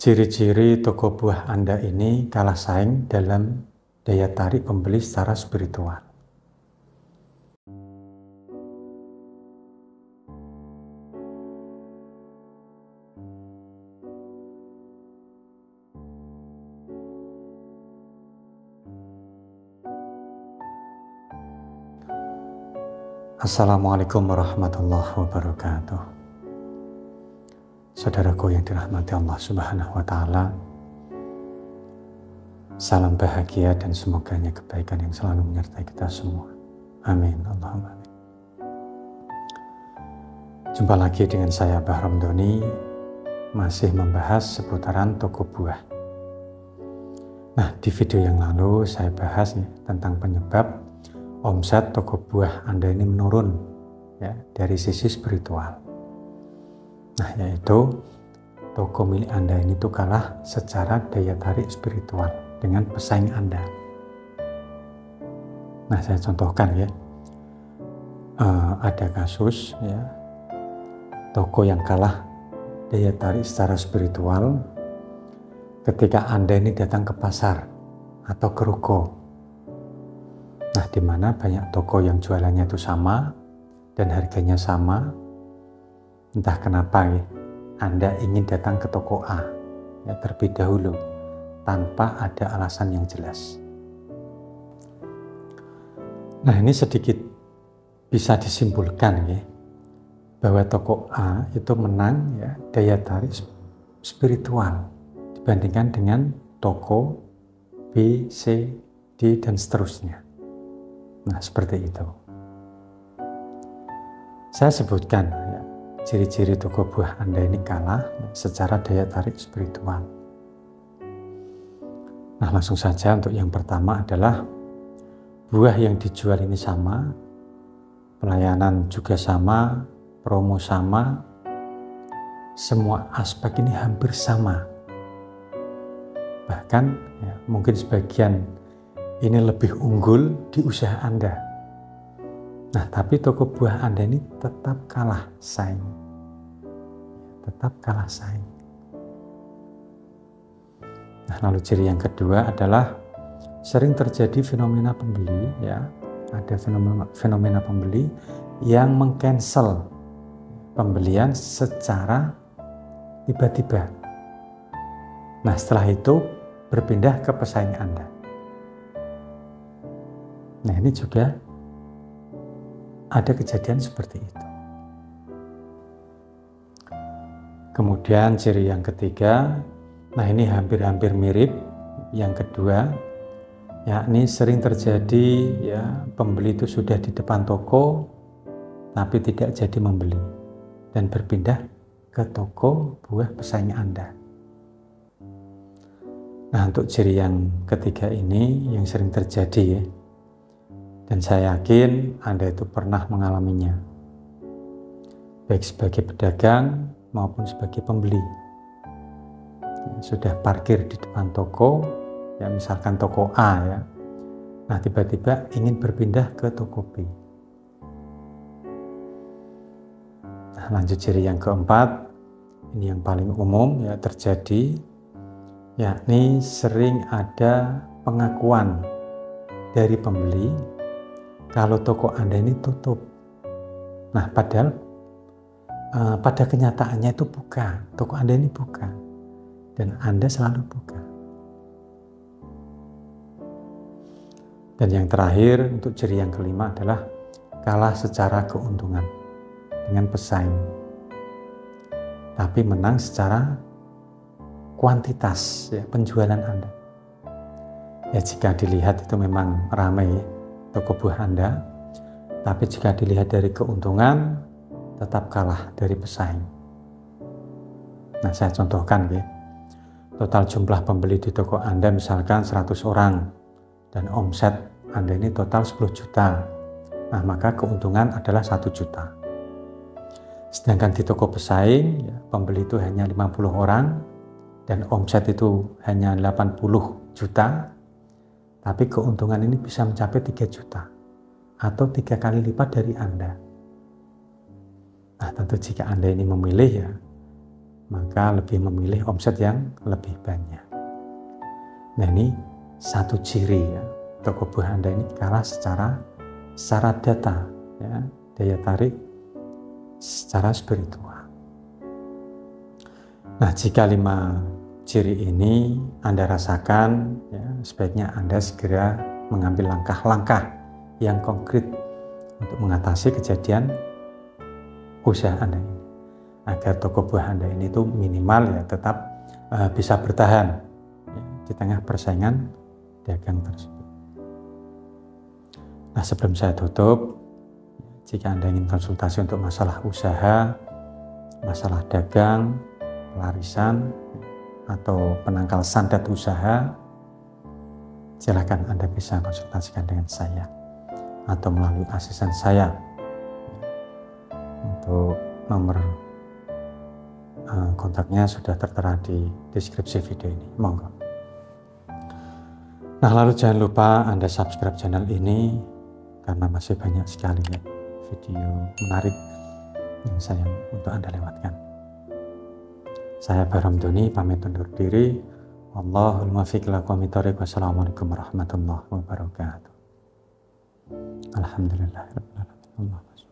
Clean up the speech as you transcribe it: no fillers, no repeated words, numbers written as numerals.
Ciri-ciri toko buah Anda ini kalah saing dalam daya tarik pembeli secara spiritual. Assalamualaikum warahmatullahi wabarakatuh. Saudaraku yang dirahmati Allah Subhanahu wa Ta'ala, salam bahagia dan semoganya kebaikan yang selalu menyertai kita semua. Amin. Allahumma amin. Jumpa lagi dengan saya Bahram Doni, masih membahas seputaran toko buah. Nah, di video yang lalu saya bahas tentang penyebab omset toko buah Anda ini menurun ya, dari sisi spiritual. Nah, yaitu toko milik Anda ini tuh kalah secara daya tarik spiritual dengan pesaing Anda. Nah, saya contohkan ya, ada kasus ya, toko yang kalah daya tarik secara spiritual ketika Anda ini datang ke pasar atau ke ruko. Nah, di mana banyak toko yang jualannya itu sama dan harganya sama. Entah kenapa ya, Anda ingin datang ke toko A ya, terlebih dahulu tanpa ada alasan yang jelas. Nah, ini sedikit bisa disimpulkan ya, bahwa toko A itu menang ya, daya tarik spiritual dibandingkan dengan toko B, C, D, dan seterusnya. Nah, seperti itu. Saya sebutkan ya, ciri-ciri toko buah Anda ini kalah secara daya tarik spiritual. Nah, langsung saja untuk yang pertama adalah buah yang dijual ini sama, pelayanan juga sama, promo sama, semua aspek ini hampir sama. Bahkan ya, mungkin sebagian ini lebih unggul di usaha Anda. Nah, tapi toko buah Anda ini tetap kalah saing. Tetap kalah saing. Nah, lalu ciri yang kedua adalah sering terjadi fenomena pembeli ya. Ada fenomena pembeli yang mengcancel pembelian secara tiba-tiba. Nah, setelah itu berpindah ke pesaing Anda. Nah, ini juga ada kejadian seperti itu. Kemudian ciri yang ketiga, nah ini hampir-hampir mirip yang kedua, yakni sering terjadi ya, pembeli itu sudah di depan toko tapi tidak jadi membeli dan berpindah ke toko buah pesaing Anda. Nah, untuk ciri yang ketiga ini yang sering terjadi ya, dan saya yakin Anda itu pernah mengalaminya, baik sebagai pedagang maupun sebagai pembeli. Sudah parkir di depan toko, ya misalkan toko A ya. Nah, tiba-tiba ingin berpindah ke toko B. Nah, lanjut ciri yang keempat, ini yang paling umum ya terjadi, yakni sering ada pengakuan dari pembeli kalau toko Anda ini tutup. Nah, padahal pada kenyataannya itu bukan. Toko Anda ini bukan. Dan Anda selalu buka. Dan yang terakhir, untuk ciri yang kelima adalah kalah secara keuntungan dengan pesaing. Tapi menang secara kuantitas ya, penjualan Anda. Ya, jika dilihat itu memang ramai toko buah Anda, tapi jika dilihat dari keuntungan tetap kalah dari pesaing. Nah, saya contohkan ya, total jumlah pembeli di toko Anda misalkan 100 orang dan omset Anda ini total 10 juta. Nah, maka keuntungan adalah 1 juta. Sedangkan di toko pesaing ya, pembeli itu hanya 50 orang dan omset itu hanya 80 juta. Tapi keuntungan ini bisa mencapai 3 juta atau 3 kali lipat dari Anda. Nah, tentu jika Anda ini memilih ya maka lebih memilih omset yang lebih banyak. Nah, ini satu ciri ya, toko buah Anda ini kalah secara data, ya, daya tarik secara spiritual. Nah, jika 5 ciri ini Anda rasakan, ya, sebaiknya Anda segera mengambil langkah-langkah yang konkret untuk mengatasi kejadian usaha Anda ini, agar toko buah Anda ini tuh minimal ya tetap bisa bertahan ya, di tengah persaingan dagang tersebut. Nah, sebelum saya tutup, jika Anda ingin konsultasi untuk masalah usaha, masalah dagang, pelarisan, atau penangkal santet usaha, silakan Anda bisa konsultasikan dengan saya atau melalui asisten saya. Untuk nomor kontaknya sudah tertera di deskripsi video ini, monggo. Nah, lalu jangan lupa Anda subscribe channel ini karena masih banyak sekali ya video menarik yang saya untuk Anda lewatkan. Saya Bahram Doni pamit undur diri. Wallahul muwaffiq ila aqwamit thoriq. Wassalamualaikum warahmatullahi wabarakatuh. Alhamdulillahirabbil alamin.